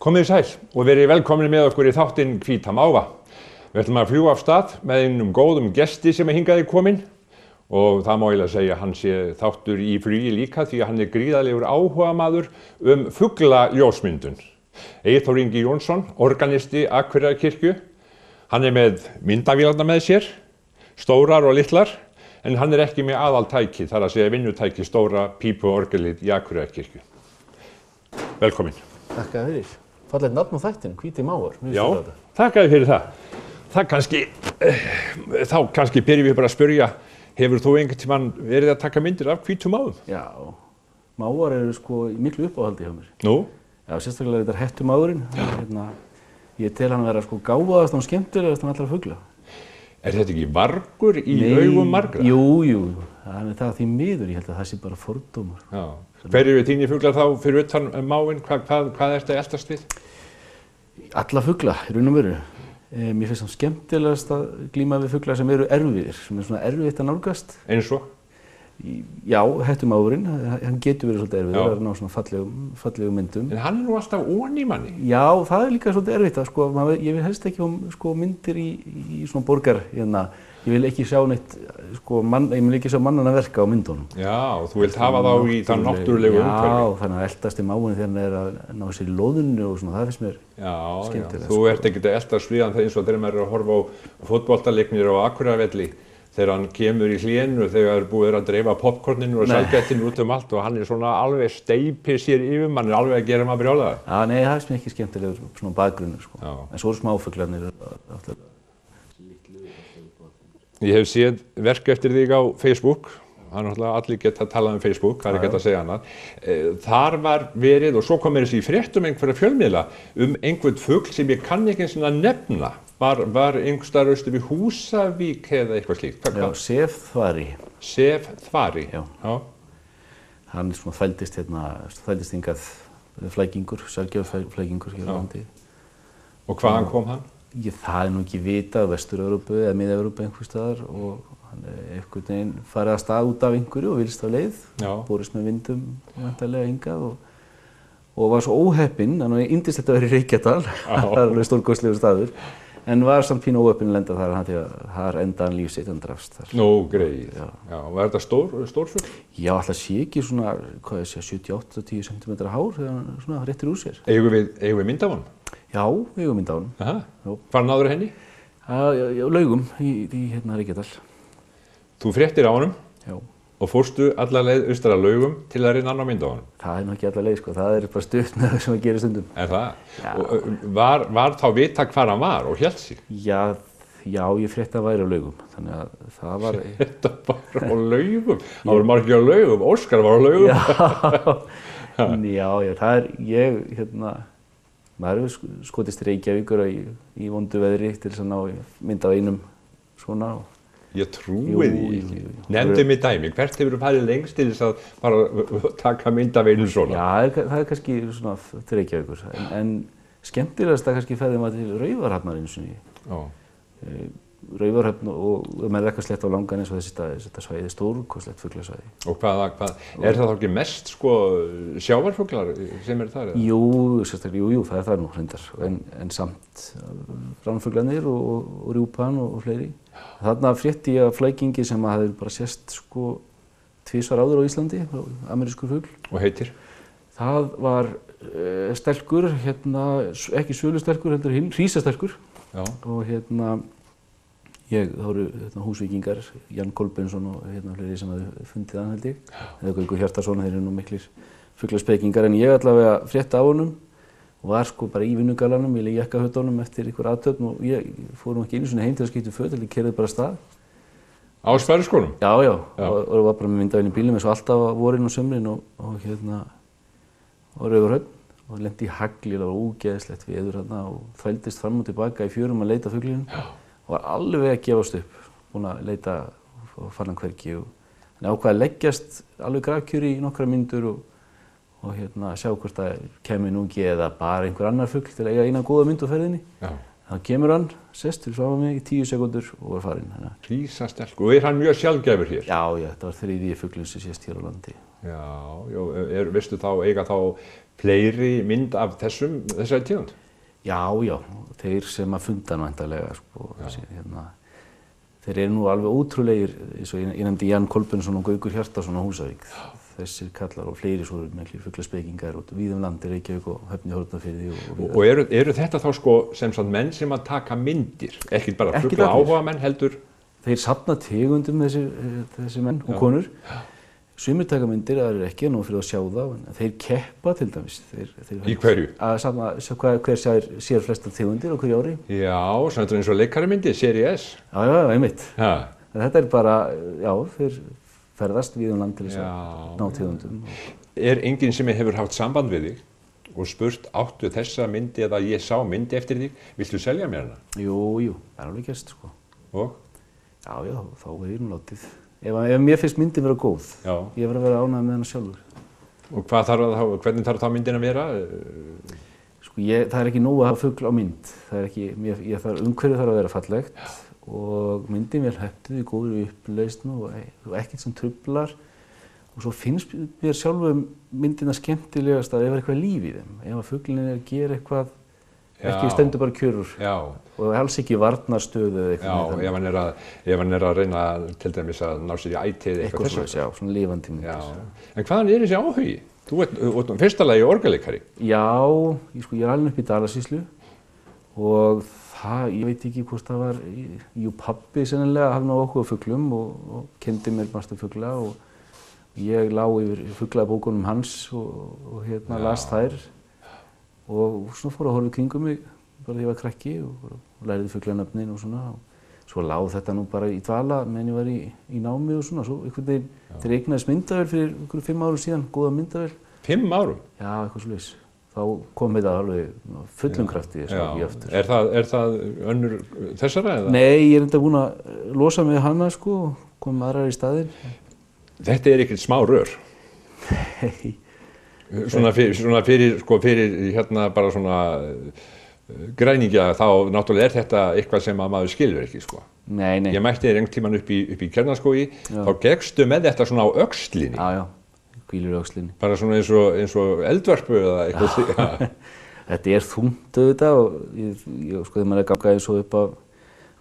Komið þið sæl og verið velkomin með okkur í þáttinn Hvíta máva. Við ætlum að fljúga af stað með einum góðum gesti sem hingað kominn og það má eiginlega segja að hann sé þáttur í flugi líka því að hann gríðarlegur áhugamaður fuglaljósmyndun. Egill Þór Ingi Jónsson, organisti Akureyrarkirkju. Hann með myndavélarnar með sér, stórar og litlar, en hann ekki með aðaltæki, þar að segja vinnutæki stóra pípuorgelið í Akureyrarkirkju. Velkomin. Þakka fyrir. Fallegt nafn á þættinn, Hvíti mávar. Já, þakka þér fyrir það. Þá kannski byrjum við bara að spyrja, hefur þú einhvern tímann verið að taka myndir af hvítum máfum? Já, mávar eru sko í miklu uppáhaldi hjá mér. Nú? Já, sérstaklega þetta hettumáfurinn. Ég tel hann vera sko gáfaðast og skemmtilegast af allra fugla. Þetta ekki vargur í augum margra? Jú. Það er því miður, ég held að það sé bara fordómar. Já. Hver eru þínir fuglar þá fyrir utan máfinn? Hvað ertu að eltast við? Alla fugla, í raun og veru. Mér finnst það skemmtilegast að glíma við fuglar sem eru erfiðir, sem svona erfitt að nálgast. Eins og? Já, hettumáfurinn, hann getur verið svolítið erfiður að ná svona fallegum myndum. En hann nú alltaf ofan í manni. Já, það líka svolítið erfitt að sko, ég vil helst ekki sko myndir í svona borgar, ég vil ekki sjá neitt, sko, ég vil ekki sjá mannanna verka á myndunum. Já, þú vilt hafa þá í það náttúrulegu umhverfi. Já, þannig að eltast í máfunni þegar hann að ná sér í lóðinu og svona, það finnst mér skemmtilegt. Já, þú ert ekkert að eltast við hann eins og þegar maður að horfa á fótboltaleiknir á Akureyrarvelli. Þegar hann kemur í hlénu þegar búið að dreifa popcorninu og salgettinu út allt og hann svona alveg steypir sér yfir mann, alveg að gera maður brjálaða. Já, nei, það finnst mér ekki skemmtilegur svona bakgrunnur, sko. En svo eru smáfuglarnir aftur. Ég hef séð verk eftir þig á Facebook. Það náttúrulega allir geta að tala Facebook, það ekki að segja annað. Þar var verið, og svo kom þessi í fréttum einhverja fjölmiðla einhvern fugl sem ég kann ekki eins og nefna. Var einhvers staðar austur við Húsavík eða eitthvað slíkt? Já, Sefþvari. Sefþvari? Já. Hann svona þvældist hingað flækingur, sjaldgæfur flækingur hér á landi. Og hvaðan kom hann? Það nú ekki vitað, Vestur-Evrópu eða Mið-Evrópu einhvers staðar og hann einhvern veginn farið að stað út af einhverju og vilst af leið, borist með vindum væntanlega hingað og var svo óheppinn, hann var yndislegt að vera í Reykjadal, það er alveg stórkostlegur staður. En var samt pínu óheppinn að lenda þar, þar endaði hann líf sitt, hann drafst þar. Nú, greið. Já, var þetta stórfugl? Já, alltaf sé ekki svona, 78-10 cm hár, svona réttir úr sér. Eigum við mynd af honum? Já, við eigum mynd af honum. Aha. Hvar náður henni? Já, Laugum, í Reykjadal. Þú fréttir á honum? Já. Og fórstu alla leið austur að Laugum til að reyna á mynd af honum? Það nú ekki alla leið, sko. Það bara stutt með það sem að gera stundum. Það? Já. Og var þá vita hvar hann var og hélt sig? Já, ég frétti að væri á Laugum. Þannig að það var... Þetta var á Laugum? Það var margir á Laugum, Óskar var á Laugum. Já, það maður hefur skotist Reykjavíkur í vondu veðri til þess að ná mynd af einum svona. Ég trúi því ekki. Nefndu mig dæmi, hvert hefur þú farið lengst til þess að bara taka mynd af einum svona? Já, það kannski svona til Reykjavíkur, en skemmtilegast að kannski ferði maður til Raufarhafnar einu sinni. Raufarhöfn og með eitthvað slett á langan eins og þetta svæði stórkostlegt fuglasvæði. Og er það þá ekki mest sko sjávarfuglar sem þar? Jú, það það nú reyndar, en samt ránfuglarnir og rjúpan og fleiri. Þarna frétti ég af flækingi sem hafði bara sést sko tvisvar áður á Íslandi, amerískur fugl. Og heitir? Það var stelkur, ekki sölustelkur, heldur hinn, hrísastelkur. Og það voru Húsvíkingar, Jan Kolbeinsson og fleiri sem hafði fundið hann held ég. Eða Gaukur Hjartarson, þeir eru nú miklir fuglaspekingar, en ég allavega frétta á honum og var sko bara í vinnugalanum, í jakkafötunum eftir einhver athöfn og ég fór nú ekki einu sinni heim til að skipta föt, ég keyrði bara af stað. Á Sperriskónum? Já, og var bara með myndavél í bílnum eins og alltaf á vorin og sumrin og Raufarhöfn og lenti í hagli, það var ógeðslegt veður og þvældist fram og tilbaka í fjörum að leita fuglinum. Og var alveg að gefast upp, búinn að leita og fann hann hvergi. Þannig ákvað að leggjast alveg grafkjöri í nokkra mínútur og sjá hvort það kæmi núgi eða bara einhver annar fugl til að eiga eina góða mynd á ferðinni. Þá kemur hann, sest fyrir fram mig í 10 sekúndur og farinn. Hrísasterkur. Og hann mjög sjaldgæfur hér? Já, þetta var 3. fuglinn sem sést hér á landi. Já, veistu þá, eiga þá fleiri mynd af þessari tegund? Já, þeir sem að funda hann væntanlega, sko. Þeir eru nú alveg ótrúlegir, eins og ég nefndi Jan Kolbensson og Gaukur Hjartarson á Húsavík. Þessir kallar og fleiri svo miklir fuglaspekingar út víðum landi, Reykjavík og Höfn í Hornafirði og eru þetta þá sko sem sagt menn sem að taka myndir, ekki bara fugla áhuga menn heldur? Þeir safna tegundum þessi menn og konur. Sumir taka myndir, það er ekki nú fyrir að sjá það, en þeir keppa til dæmis. Í hverju? Að safna hver sér flestar tegundir á hverju ári. Já, svona eins og leikaramyndir, serie S. Já, einmitt. Þetta er bara, þeir ferðast við land til þess að ná tegundum. Er enginn sem hefur haft samband við þig og spurt áttu þessa myndi eða ég sá myndi eftir þig, viltu selja mér hana? Jú, það er alveg gerst, sko. Og? Já, þá er ég nú látið. Ef mér finnst myndin vera góð, ég verð að vera ánægð með hana sjálfur. Og hvernig þarf þá myndin að vera? Sko, það er ekki nóg að hafa fugl á mynd. Umhverfið þarf að vera fallegt. Og myndin vel höftuð í góðri upplausn og ekkert sem truflar og svo finnst mér sjálfum myndina skemmtilegast að ef er eitthvað líf í þeim, ef að fuglinn er að gera eitthvað ekki stendur bara kjörur og alls ekki varnarstöðu eða eitthvað. Ef hann er að reyna til dæmis að ná sér í æti eða eitthvað þess að. Já, svona lifandi myndir. En hvaðan er þessi áhugi? Þú ert fyrsta lagi orgelleikari. Já, ég er alveg upp í Dalasýslu og ég veit ekki hvort það var, pabbi sennilega hafði náð okkur á fuglum og kenndi mér margt um fugla og ég lá yfir fuglabókunum hans og las þær og svona fór að horfa í kringum mig bara þegar ég var krakki og lærði fuglanöfnin og svona. Svo lá þetta nú bara í dvala meðan ég var í námi og svona. Svo einhvern veginn, þegar ég eignaðist myndavél fyrir 5 árum síðan, góða myndavél. 5 árum? Já, eitthvað svoleiðis. Þá kom þetta alveg fullum krafti ekki aftur. Er það önnur þessara eða? Nei, ég er enda búinn að losa mig hana sko og koma aðrar í staðinn. Þetta er ekkert smá rör? Nei. Svona fyrir hérna bara svona græningja þá náttúrulega er þetta eitthvað sem að maður skilur ekki sko. Nei. Ég mætti þér einhvern tímann upp í Kjarnaskógi, þá gekkstu með þetta svona á öxlinni. Já. Hvílur í öxlinni. Bara svona eins og eldvarpu eða eitthvað. Þetta er þungt auðvitað og sko þegar maður er að ganga eins og upp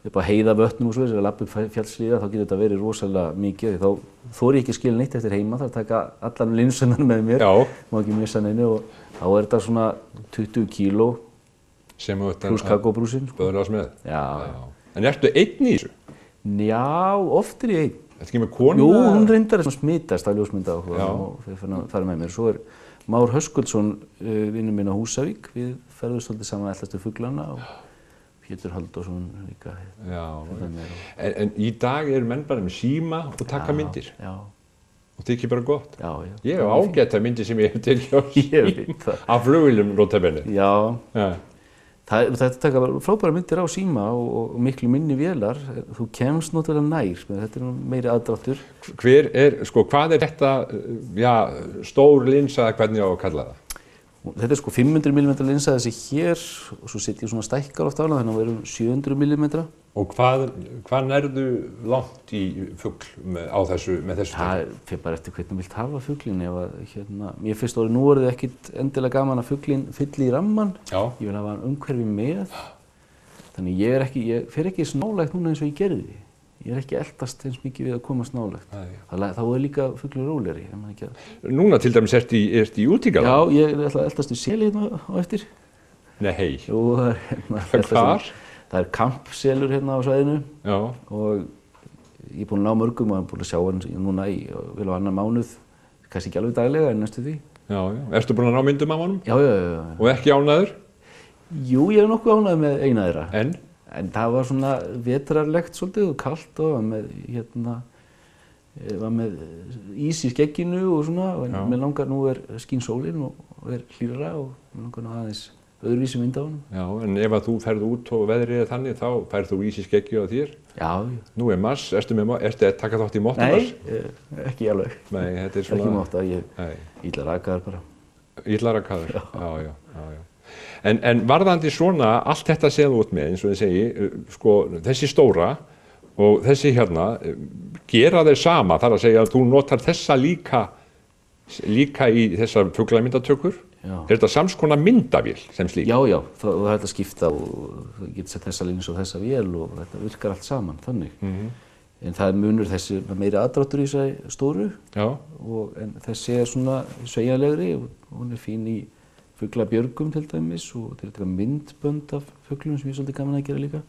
að heiðavötnum og svo eða lappa upp fjallshlíða þá getur þetta verið rosalega mikið. Þá þori ég ekki að skilja neitt eftir heima, þarf að taka allan linsunar með mér. Má ekki missa neinu og þá er þetta svona 20 kíló pluss kakóbrúsinn. Böðurlás með? Já. En ertu einn í þessu? Já, oft er ég einn. Þetta ekki með konu? Jú, hún reyndar að smitast af ljósmynda og fara með mér. Svo er Már Höskuldsson, vinnur minn á Húsavík. Við ferðum svolítið saman ellastu fuglana og Pétur Halldórsson líka. Já, en í dag eru menn bara með síma og taka myndir. Já. Og þykir bara gott. Já. Ég hef ágætt myndir sem ég hef tilhjóðs. Ég veit það. Af flugvélum notabenni. Já. Þetta taka frábæra myndir á síma og miklu minni vélar. Þú kemst náttúrulega nær, þetta er meiri aðdráttur. Hvað er þetta, stór linsa, hvernig á að kalla það? Þetta er 500 mm linsa þessi hér og svo setjum ég svona stækkar oft á hana, þannig að það eru 700 mm. Og hvað nærðu langt í fugl með þessu tæki? Það fer bara eftir hvernig þú vilt hafa fuglinn. Mér finnst nú orðið ekkert endilega gaman að fuglinn fylli í ramman. Ég vil hafa hann umhverfi með. Þannig ég fer ekki nálægt núna eins og ég gerði. Ég er ekki eldast eins mikið við að komast nálægt. Þá er líka fuglur rólegri. Núna til dæmis ertu í útíkala? Já, ég ætla að eldast í seli hérna á eftir. Nei. Jú, Hvar? Það er kampselur hérna á svæðinu. Já. Og ég er búinn að ná mörgum og ég er búinn að sjá hann núna í vel á annan mánuð. Kannski ekki alveg daglega en næstu því. Já. Ertu búinn að ná myndum af honum? Já. Og ekki ánæður? Jú, ég er nokkuð ánæður með eina þeirra. En það var svona vetrarlegt svolítið og kalt og var með ís í skegginu og svona. Og mér langar nú skín sólin og hlýrara og mér langar nú aðeins öðruvísi mynd á honum. Já, en ef þú ferð út og veðrið er þannig, þá færð þú ís í skeggju á þér? Já. Nú er mars, ertu að taka þátt í móttamars? Nei, ekki alveg. Nei, þetta er svona... Ekki móta, ég illa rakaður bara. Illa rakaður? Já. En varðandi svona, allt þetta sem þú út með, eins og ég segi, sko, þessi stóra og þessi hérna, gera þeir sama, þar að segja að þú notar þessa líka í þessar fuglamyndatökur. Er þetta sams konar myndavél sem slík? Já, það er hægt að skipta og þú getur sett þessa línu og þessa vél og þetta virkar allt saman, þannig. En það er munur þessi meiri aðdráttur í þessari stóru, en þessi er svona sveigjanlegri og hún er fín í fuglabjörgum til dæmis og til að taka myndbönd af fuglum sem ég er svolítið gaman að gera líka.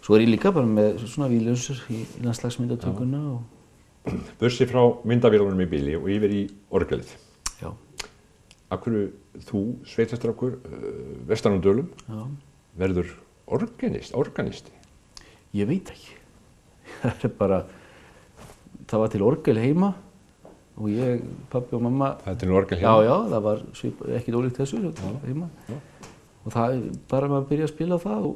Svo er ég líka bara með svona vílausur í landslagsmyndatökuna. Bursi frá myndavélunum í bíli og yfir í orgelið. Já. Af hverju þú, sveitastrákur, vestan á Dölum, verður organisti? Ég veit ekki. Það er bara, það var til orgel heima og ég, pabbi og mamma. Það er til orgel heima? Já, það var ekkert ólíkt þessu heima. Og það, bara maður byrjaði að spila það og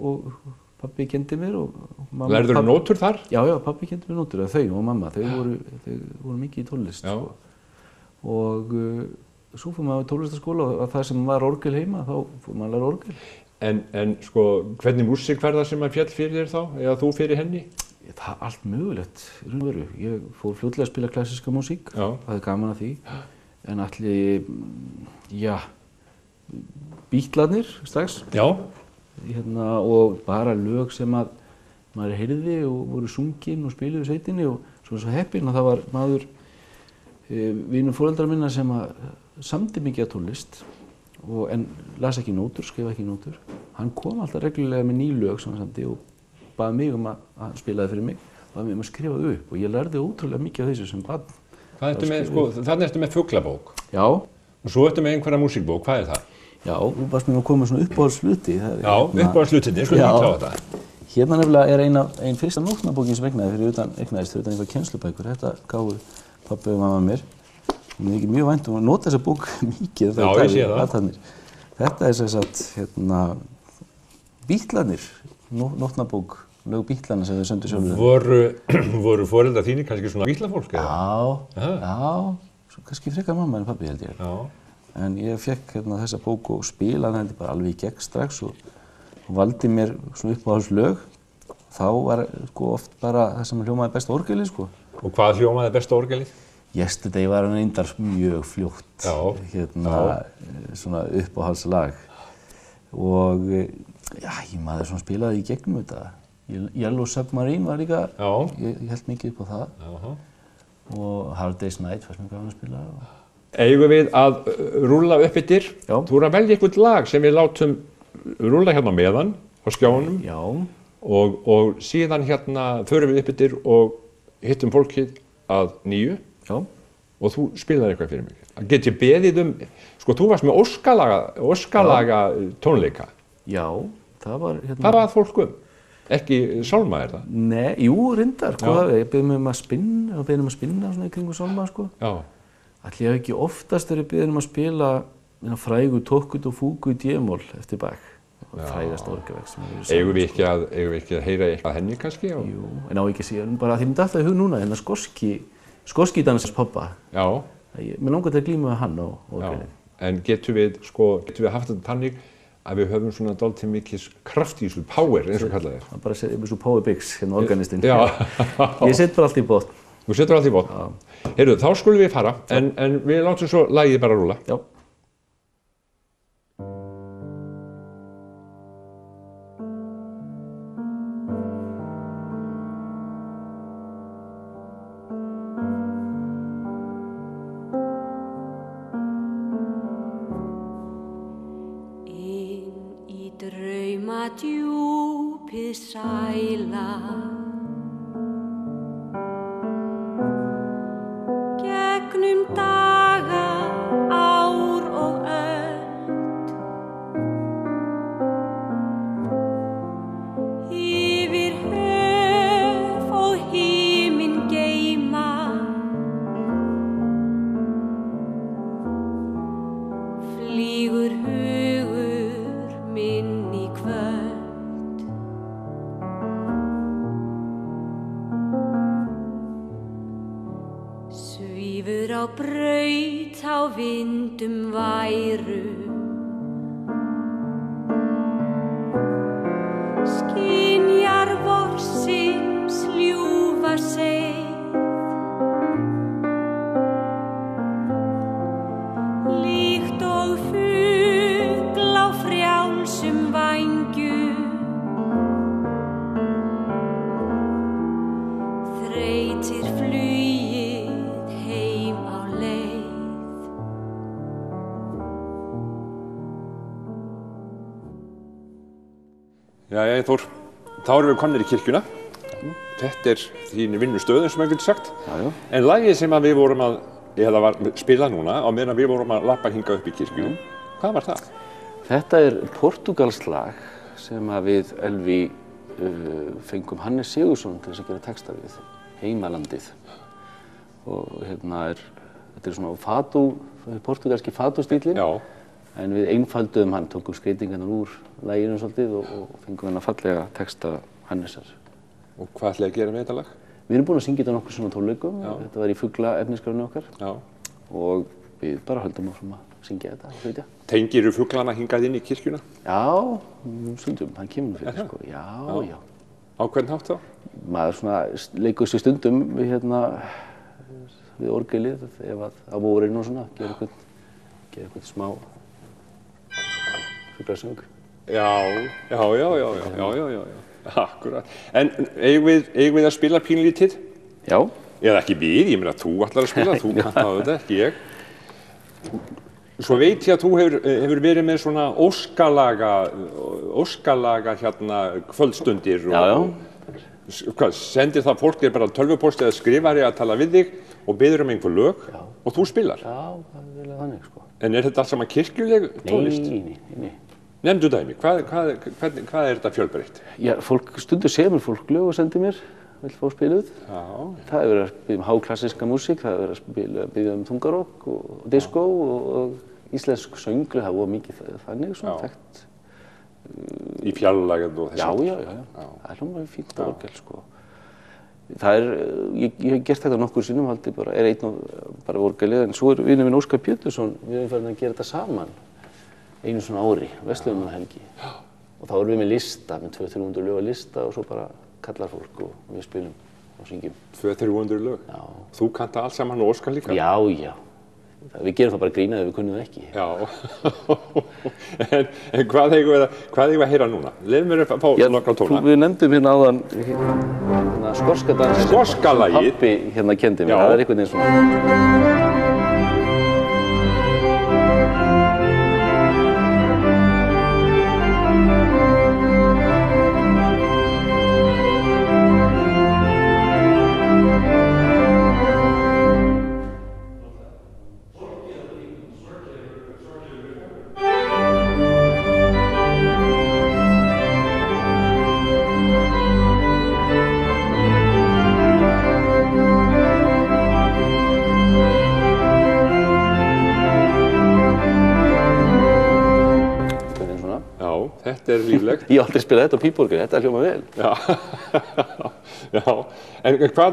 pabbi kendi mér og mamma. Lærðurðu nótur þar? Já, pabbi kendi mér nótur, þau og mamma, þau voru mikið í tónlist. Og svo fór maður í tónlistaskóla og það sem var orgel heima, þá fór maður að læra orgel. En sko, hvernig músík var það sem að fjall fyrir þér þá, eða þú fyrir henni? Það er allt mögulegt í raun og veru. Ég fór fljótlega að spila klassíska músík, það er gaman að því. En allir, Bítlarnir strax. Og bara lög sem að maður heyrði og voru sungin og spiluðu í sveitinni og svo heppinn að það var maður, vinur foreldra minna sem að samdi mikið af tónlist en las ekki nótur, skrifa ekki nótur. Hann kom alltaf reglulega með ný lög sem hann samdi og baði mig að hann spilaði fyrir mig og baði mig að skrifa upp og ég lærði ótrúlega mikið af þessu sem barn. Þannig ertu með fuglabók. Já. Og svo ertu með einhverja músíkbók, hvað er það? Já, þú varst með að koma svona uppáhaldshluti. Já, uppáhaldshlutinni, skulum við klára þetta. Hérna nefnilega er ein fyrsta nótnabókin sem eignaðist fyrir utan einhver kennslubækur. Þetta gáfu pabbi og mamma mér. Mér er ekki mjög vænt að nota þessa bók mikið. Já, ég sé það. Þetta er sem sagt, Bítlarnir, nótnabók, lög Bítlarna sem þau söndu sjálfur. Voru foreldrar þínir kannski svona Bítlafólk? Já, kannski frekar mamma en pabbi held ég. Já. En ég fekk þessa bók og spilaði henni bara alveg í gegn strax og valdi mér svona uppáhaldslög. Þá var oft bara það sem hljómaði best á orgelið. Og hvað hljómaði best á orgelið? Yesterday var hann reyndar mjög fljótt, svona uppáhaldslag. Og maður svona spilaði í gegnum þetta. Yellow Submarine var líka, ég held mikið upp á það. Og Hard Day's Night fannst mér gaman að spila. Eigum við að rúlla upp yfir? Já. Þú voru að velja eitthvað lag sem við látum rúlla hérna meðan á skjánum. Já. Og síðan hérna förum við upp yfir og hittum fólkið að nýju. Já. Og þú spilaði eitthvað fyrir mig. Get ég beðið sko þú varst með óskalaga tónleika. Já, það var hérna. Hvað var fólk Ekki sálma það? Nei, jú, reyndar. Ég beðið mig að spinna svona í kringu sálma, Já. Ætli ég hef ekki oftast verið beðinn að spila frægu tokkut og fúgu í D-mól eftir Bach. Frægast orgelverk sem hefur Eigum við ekki að heyra eitthvað henni kannski? Jú, en á ekki að segja, bara því myndi alltaf í hug núna, skoski dansars Poppa. Já. Mér langar til að glíma með hann á orgelinu. En getum við haft þetta þannig að við höfum svona dálítið mikið kraft í þessu power, eins og kallað er. Það bara setja þessu power bigs hérna organistinn. Já. Ég set bara allt í botn. Þú setur allt í botn. Heyrðu, þá skulum við fara, en við látum svo lagið bara rúlla. Já. Inn í draumadjúpið sæla gegnum daga, ár og öld, yfir höf og himinn geyma, flýgur hugur minn í kvöld. Svífur á braut á vindum værum, Jæja, Þór, þá erum við komnir í kirkjuna. Þetta þín vinnustöðin sem ég getur sagt. Já. En lagið sem við vorum að, eða var spilað núna, á meðan við vorum að labba hingað upp í kirkjunum, hvað var það? Þetta portúgalskt lag sem við Elvi fengum Hannes Sigurðsson til þess að gera texta við, Heimalandið. Og þetta svona fado, portúgalski fado-stíllinn. Já. En við einfalduðum hann, tókum skreitingarnar úr laginu svolítið og fengum hann að fallega texta Hannesar. Og hvað ætlaði að gera með þetta lag? Við erum búin að syngja þetta nokkur svona tónleikum. Þetta var í Fugla efnisgrafinu okkar. Já. Og við bara höldum áfram að syngja þetta og flytja. Tengirðu fuglana hingað inn í kirkjuna? Já, stundum, hann kemur nú fyrir, sko. Já. Á hvern hátt þá? Maður svona leikur sér stundum við orgelið, ef á vorin og svona, gera eitthvað smá fuglasöng. Já. Akkurat. En eigum við að spila pínlítið? Já. Eða ekki við, ég meina þú ætlar að spila, þú kannt á þetta, ekki ég. Svo veit ég að þú hefur verið með svona óskalaga kvöldstundir og hvað, sendir það fólk þér bara tölvupóst eða skrifari að tala við þig og biður einhver lög og þú spilar? Já, það er vel þannig, sko. En er þetta allt saman kirkjuleg tónlist? Nei. Nefndu dæmi, hvað er þetta fjölbreytt? Já, stundur semur fólk lög og sendir mér, vill fá spiluð. Já. Það hefur verið að biðja háklassíska músík, það hefur verið að biðja þungarokk og diskó og íslensk sönglu, það var mikið þannig svona þekkt. Í fjarlægð og þessu? Já. Það er hljómað fínt orgel, sko. Ég hef gert þetta nokkur sinnum, einn bara orgelið, en svo vinur minn Óskar Pétursson, við erum farin að gera þetta saman einu svona ári, Vestlunarhelgi. Og þá erum við með lista, með 200-300 lög að lista og svo bara kallar fólk og við spilum og syngjum. 200-300 lög? Já. Þú kannt allt saman og Óskar líka? Já. Við gerum það bara grína ef við kunnum það ekki. Já. En hvað eigum við að heyra núna? Leyfum mér að fá nokkra tóna. Við nefndum áðan skorska dansi. Skorska lagið? Pappi kendi mér, það er einhvern veginn svona. Þetta er líflegt. Ég hef aldrei spilað þetta á pípuorgel, þetta hljómar vel. Já. En hvað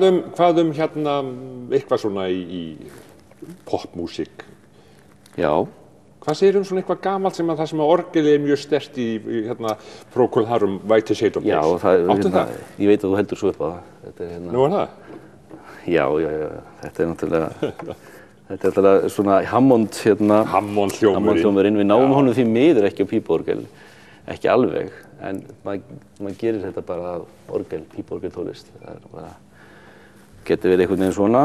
eitthvað svona í popmúsík? Já. Hvað segir svona eitthvað gamalt sem það sem að orgelið er mjög sterkt í Procol Harum, White Shade of Pale? Já, áttu það? Ég veit að þú heldur svo upp á það. Nú er það? Já. Þetta er náttúrulega... Þetta er alltaf svona Hammond hljómurinn. Við náum honum því miður ekki á pípuorgel, ekki alveg, en maður gerir þetta bara orgel, pípuorgel tónlist. Það getur verið einhvern veginn svona.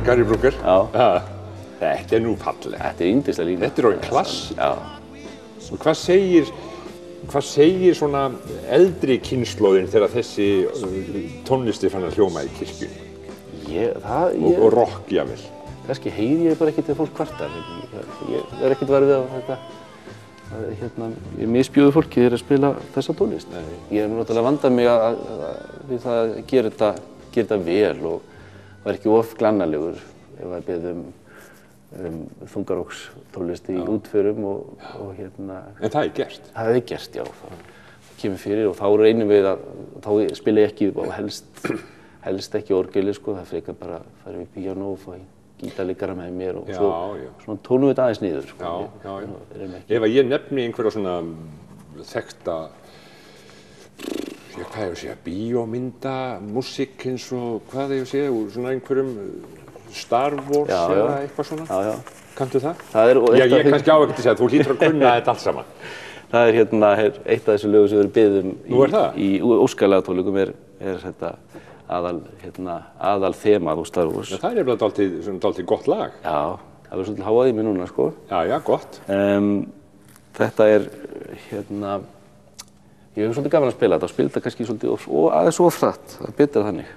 Gary Brooker. Já. Þetta er nú fallegt. Þetta er yndislega lína. Þetta er orðin klass. Já. Og hvað segir svona eldri kynslóðin þegar þessi tónlisti fann að hljóma í kirkjunni? Og rock, jável. Kannski heyri ég bara ekkert þegar fólk kvartar. Ég er ekkert varfið á þetta. Ég misbjóði fólki þegar að spila þessa tónlist. Ég hef náttúrulega vandað mig við það að gera þetta vel og var ekki of glannalegur ef að beðum þungarokkstónlist í útförum og En það er gert? Það er gert, já. Það kemur fyrir og þá reynum við þá spila ég ekki og helst ekki orgeli, sko. Það frekar bara að fara við píanó og fá gítarleikara með mér og svona tónum við þetta aðeins niður, sko. Já. Ef að ég nefni einhverja svona þekkta, hvað ég að segja, bíómynda, músík eins og hvað ég að segja, úr svona einhverjum Star Wars eða eitthvað svona. Já, já. Kanntu það? Það er Já, ég kannski á ekkert að segja, þú hlýtur að kunna þetta allt saman. Það er eitt af þessu lögum sem við erum beðum í Óskarlagatónleikum er þetta aðal þemað úr Star Wars. Það er nefnilega dálítið gott lag. Já, það verður svolítið háað í mig núna, sko. Já, gott. Þetta er, ég hef svolítið gaman að spila þetta og spila þetta kannski svolítið og aðeins of hratt, það er betra þannig.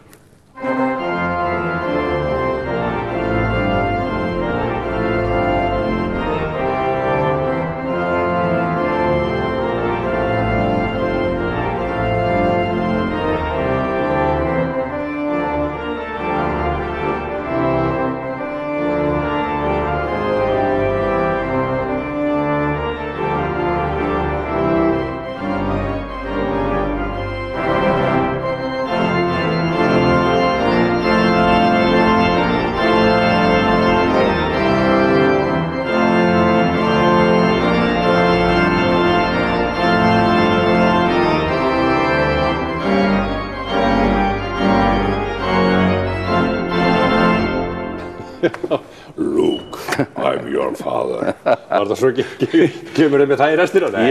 Luke, I'm your father. Var það svo kemur þið með það í restina?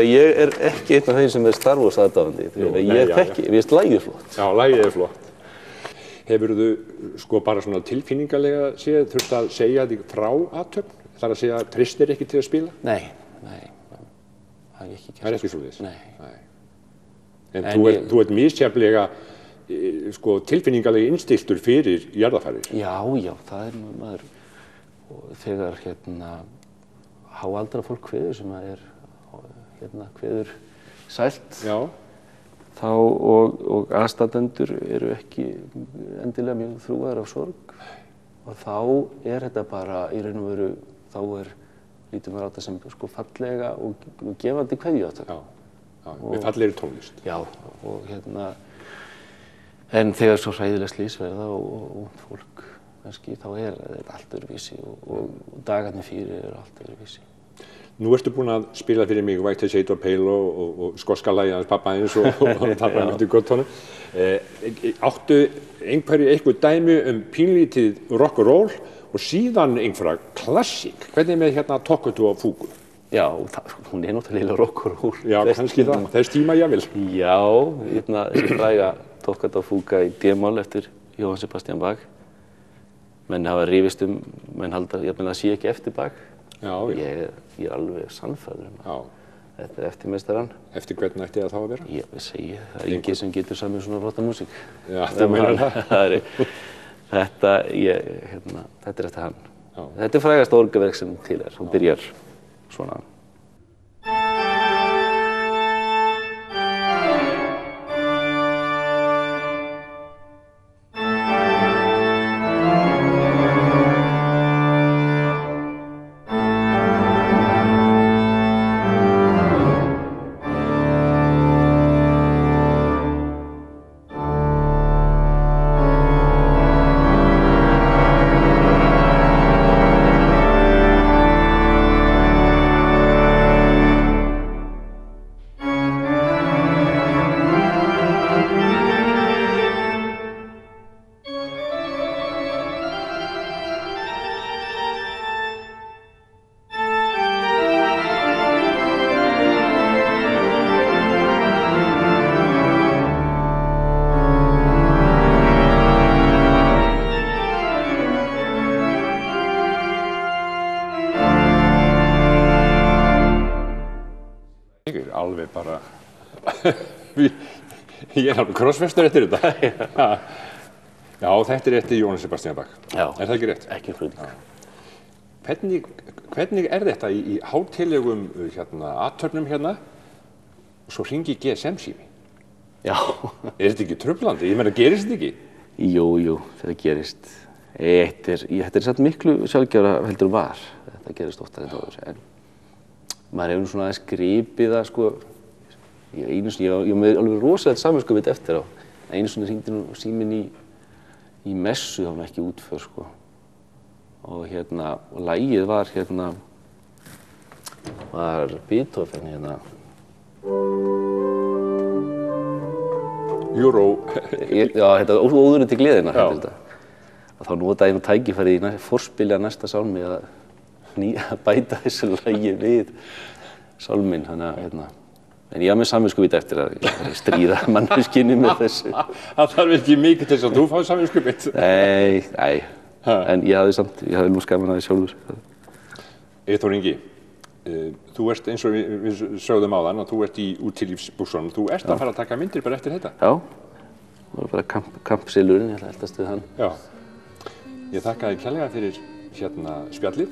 Ég er ekki einn af þeim sem er Star Wars aðdáandi. Ég veist lagið flott. Já, lagið er flott. Hefurðu sko bara svona tilfinningalega séð þurft að segja þig frá athöfn? Það er að segja, treystir ekki til að spila? Nei. Það er ekki gert. Það er ekki svoleiðis? Nei. En þú ert misjafnlega sko tilfinningalega innstiltur fyrir jarðarfarir. Já, það er maður. Og þegar háaldra fólk kveður sem er kveður sælt. Já. Þá og aðstandendur eru ekki endilega mjög þrúgaðir af sorg. Og þá er þetta bara í raun og veru, þá lítum við á þetta sem sko fallega og gefandi kveðjuathöfn. Já, með fallegri tónlist. Já, og en þegar svo hræðileg slys verða og fólk kannski, þá er þetta allt öðruvísi og dagarnir fyrir allt öðruvísi. Nú ertu búinn að spila fyrir mig White Shade of Pale og skoska lagið hans pappa eins og þarna eftir göttunum. Áttu einhver dæmi pínlítið rock and roll og síðan einhverja klassík. Hvernig með Tokkutu og Fugu? Já, hún er náttúrulega rock and roll. Já, kannski það. Þess tíma jafnvel. Já, þessi fræga Tokkutu og Fuga í D-mál eftir Johann Sebastian Bach. Menn hafa rifist menn halda, ég meina það sé ekki eftir Bach. Já. Ég er alveg sannfærður þetta er eftirmeistarann. Eftir hvern ætti það þá að vera? Ég segi, það er enginn sem getur samið svona flotta músík. Já, þú meinar það. Þetta er eftir hann. Þetta er frægasta orgelverk sem til er, hún byrjar svona. Alveg bara, ég er alveg krossfestur eftir þetta. Já, þetta er eftir Johann Sebastian Bach. Já. Er það ekki rétt? Ekki spurning. Hvernig er þetta í hátíðlegum athöfnum og svo hringi GSM-sími? Já. Er þetta ekki truflandi? Ég meina, gerist þetta ekki? Jú, þetta gerist. Þetta er satt miklu sjálfgefara heldur var. Þetta gerist oftar en áður. Maður hefur svona aðeins gripið það, sko. Ég með alveg rosalegt samviskupið eftir á. Einu svona hringdi nú síminn í messu, það var ekki útför, sko. Og lagið var Beethoven, Euro. Já, þetta var óðurinn til gleðina, þetta. Að þá notaði ég nú tækifærið í forspili að næsta sálmi að bæta þessu lagi við sálminn, þannig að, hérna, en ég hafði með samviskupið eftir að stríða manneskjunni með þessu. Það þarf ekki mikið til þess að þú fáið samviskupið. Nei, en ég hafði nú skaman að því sjálfur. Eyþór Ingi, þú ert eins og við sögðum áðan að þú ert í útilífsbúksunum. Þú ert að fara að taka myndir bara eftir þetta? Já, það var bara kampsilurinn, ég ætla að eldast við hann. Já, ég þakka þér kærlega fyrir hérna spjallið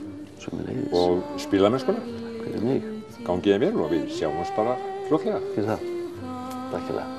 og spilamennskuna. Fyrir mig. Gangið þér vel og við sjáum oss bara fljótlega. Fyrir það. Takk hérlega.